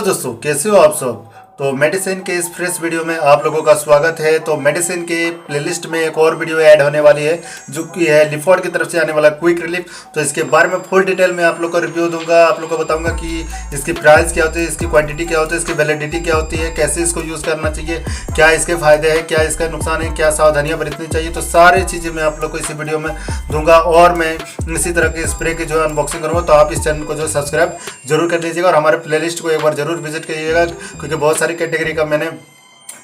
दोस्तों कैसे हो आप सब। तो मेडिसिन के इस फ्रेश वीडियो में आप लोगों का स्वागत है। तो मेडिसिन के प्लेलिस्ट में एक और वीडियो ऐड होने वाली है जो कि है लिफॉर्ड की तरफ से आने वाला क्विक रिलीफ। तो इसके बारे में फुल डिटेल में आप लोग को रिव्यू दूंगा, आप लोग को बताऊंगा कि इसकी प्राइस क्या होती है, इसकी क्वांटिटी क्या होती है, इसकी वैलिडिटी क्या होती है, कैसे इसको यूज़ करना चाहिए, क्या इसके फायदे हैं, क्या इसका नुकसान है, क्या सावधानियाँ बरतनी चाहिए। तो सारी चीज़ें मैं आप लोग को इसी वीडियो में दूंगा और मैं इसी तरह के स्प्रे की जो अनबॉक्सिंग करूँगा। तो आप इस चैनल को जो सब्सक्राइब जरूर कर लीजिएगा और हमारे प्लेलिस्ट को एक बार जरूर विजिट करिएगा, क्योंकि बहुत सारी कैटेगरी का मैंने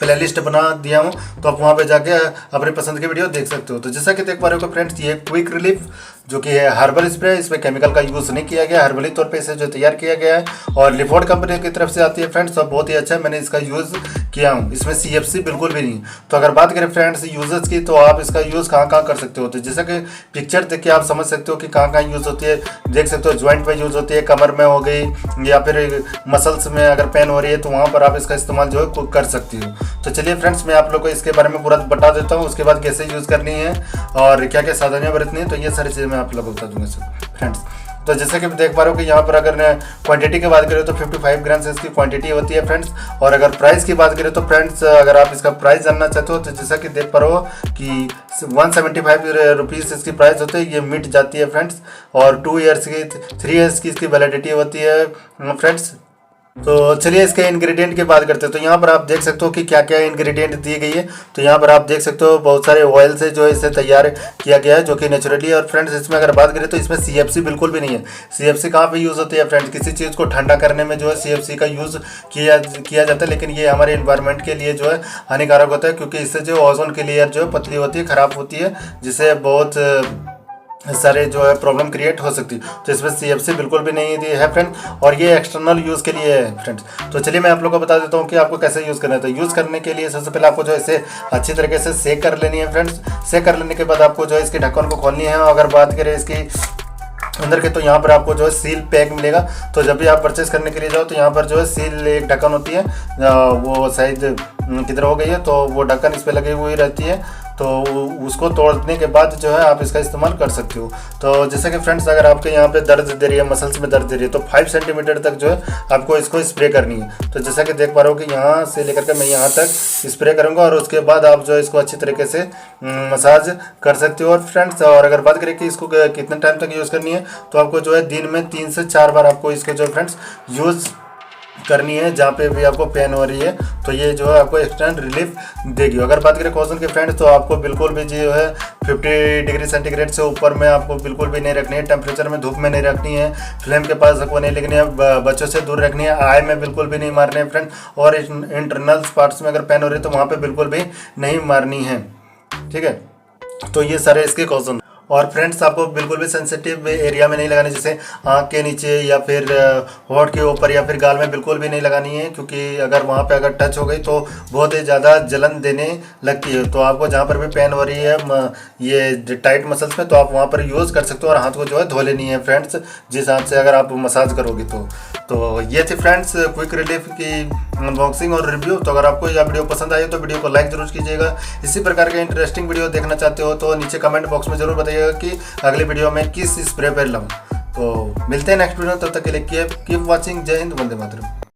प्लेलिस्ट बना दिया हूँ। तो आप वहाँ पे जाके अपनी पसंद की वीडियो देख सकते हो। तो जैसा कि देख पा रहे हो फ्रेंड्स, ये क्विक रिलीफ जो कि है हर्बल स्प्रे, इसमें केमिकल का यूज़ नहीं किया गया, हर्बली तौर पे इसे जो तैयार किया गया है और लिफॉर्ड कंपनी की तरफ से आती है फ्रेंड्स। तो बहुत ही अच्छा है, मैंने इसका यूज़ किया हूँ। इसमें CFC बिल्कुल भी नहीं। तो अगर बात करें फ्रेंड्स यूजर्स की, तो आप इसका यूज़ कहाँ कहाँ कर सकते हो। तो जैसा कि पिक्चर देख के आप समझ सकते हो कि कहाँ कहाँ यूज़ होती है। देख सकते हो ज्वाइंट में यूज़ होती है, कमर में हो गई या फिर मसल्स में अगर पेन हो रही है तो वहाँ पर आप इसका इस्तेमाल जो है कर सकती हो। तो चलिए फ्रेंड्स, मैं आप लोग को इसके बारे में पूरा बता देता हूँ, उसके बाद कैसे यूज़ करनी है और क्या क्या सावधानियाँ बरतनी है। तो ये सारी चीज़ें मैं आप लोगों को बता दूँगा फ्रेंड्स। तो जैसे कि देख पा रहे हो कि यहाँ पर अगर क्वांटिटी की बात करें तो 55 ग्राम से इसकी क्वांटिटी होती है फ्रेंड्स। और अगर प्राइस की बात करें तो फ्रेंड्स, अगर आप इसका प्राइस जानना चाहते हो तो जैसा कि देख पा रहे हो कि 175 रुपीज़ इसकी प्राइस होती है, ये मिट जाती है फ्रेंड्स। और 2 ईयर्स की 3 ईयर्स की इसकी वैलिडिटी होती है फ्रेंड्स। तो चलिए इसके इंग्रेडिएंट की बात करते हैं। तो यहाँ पर आप देख सकते हो कि क्या क्या इंग्रेडिएंट दी गई है। तो यहाँ पर आप देख सकते हो बहुत सारे ऑयल से जो इसे तैयार किया गया है जो कि नेचुरली। और फ्रेंड्स इसमें अगर बात करें तो इसमें CFC बिल्कुल भी नहीं है। CFC कहाँ पे यूज़ होती है फ्रेंड्स, किसी चीज़ को ठंडा करने में जो है CFC का यूज़ किया जाता है, लेकिन ये हमारे इन्वायरमेंट के लिए जो है हानिकारक होता है, क्योंकि इससे जो ओजोन की लेयर जो है पतली होती है, ख़राब होती है, जिससे बहुत सारे जो है प्रॉब्लम क्रिएट हो सकती है। तो इसमें CFC बिल्कुल भी नहीं दी है फ्रेंड, और ये एक्सटर्नल यूज़ के लिए है फ्रेंड्स। तो चलिए मैं आप लोगों को बता देता हूँ कि आपको कैसे यूज़ करना है। तो यूज़ करने के लिए सबसे पहले आपको जो है इसे अच्छी तरीके से सेक कर लेनी है फ्रेंड्स। सेक कर लेने के बाद आपको जो है इसके ढक्कन को खोलनी है। अगर बात करें इसकी अंदर के, तो यहाँ पर आपको जो है सील पैक मिलेगा। तो जब भी आप परचेस करने के लिए जाओ तो यहाँ पर जो है सील एक ढक्कन होती है, वो साइज किधर हो गई है, तो वो ढक्कन इस पर लगी हुई रहती है। तो उसको तोड़ने के बाद जो है आप इसका इस्तेमाल कर सकते हो। तो जैसे कि फ्रेंड्स, अगर आपके यहाँ पे दर्द दे रही है, मसल्स में दर्द दे रही है, तो 5 सेंटीमीटर तक जो है आपको इसको स्प्रे करनी है। तो जैसा कि देख पा रहे हो कि यहाँ से लेकर के मैं यहाँ तक स्प्रे करूँगा और उसके बाद आप जो है इसको अच्छी तरीके से मसाज कर सकते हो। और फ्रेंड्स, और अगर बात करें कि इसको कितने टाइम तक यूज़ करनी है, तो आपको जो है दिन में 3 से 4 बार आपको इसको जो है फ्रेंड्स यूज़ करनी है, जहाँ पे भी आपको पेन हो रही है। तो ये जो है आपको इंस्टेंट रिलीफ देगी। अगर बात करें कॉशन के फ्रेंड्स, तो आपको बिल्कुल भी जो है 50 डिग्री सेंटीग्रेड से ऊपर में आपको बिल्कुल भी नहीं रखनी है। टेम्परेचर में, धूप में नहीं रखनी है, फ्लेम के पास रखो नहीं लेकिन बच्चों से दूर रखनी है, आई में बिल्कुल भी नहीं मारनी है फ्रेंड। और इंटरनल पार्ट्स में अगर पेन हो रही है तो वहाँ पर बिल्कुल भी नहीं मारनी है, ठीक है। तो ये सारे इसके कॉशन। और फ्रेंड्स, आपको बिल्कुल भी सेंसिटिव एरिया में नहीं लगानी, जैसे आँख के नीचे या फिर होंठ के ऊपर या फिर गाल में बिल्कुल भी नहीं लगानी है, क्योंकि अगर वहाँ पे अगर टच हो गई तो बहुत ही ज़्यादा जलन देने लगती है। तो आपको जहाँ पर भी पेन हो रही है ये टाइट मसल्स में, तो आप वहाँ पर यूज़ कर सकते हो और हाथ को जो है धो लेनी है फ्रेंड्स, जिस हाथ से अगर आप मसाज करोगे तो ये थी फ्रेंड्स क्विक रिलीफ की अनबॉक्सिंग और रिव्यू। तो अगर आपको यह वीडियो पसंद आई तो वीडियो को लाइक जरूर कीजिएगा। इसी प्रकार के इंटरेस्टिंग वीडियो देखना चाहते हो तो नीचे कमेंट बॉक्स में जरूर बताइएगा कि अगली वीडियो में किस स्प्रे पर लाऊं। तो मिलते हैं नेक्स्ट वीडियो, तब तक के लिए कीप वॉचिंग। जय हिंद, वंदे मातरम।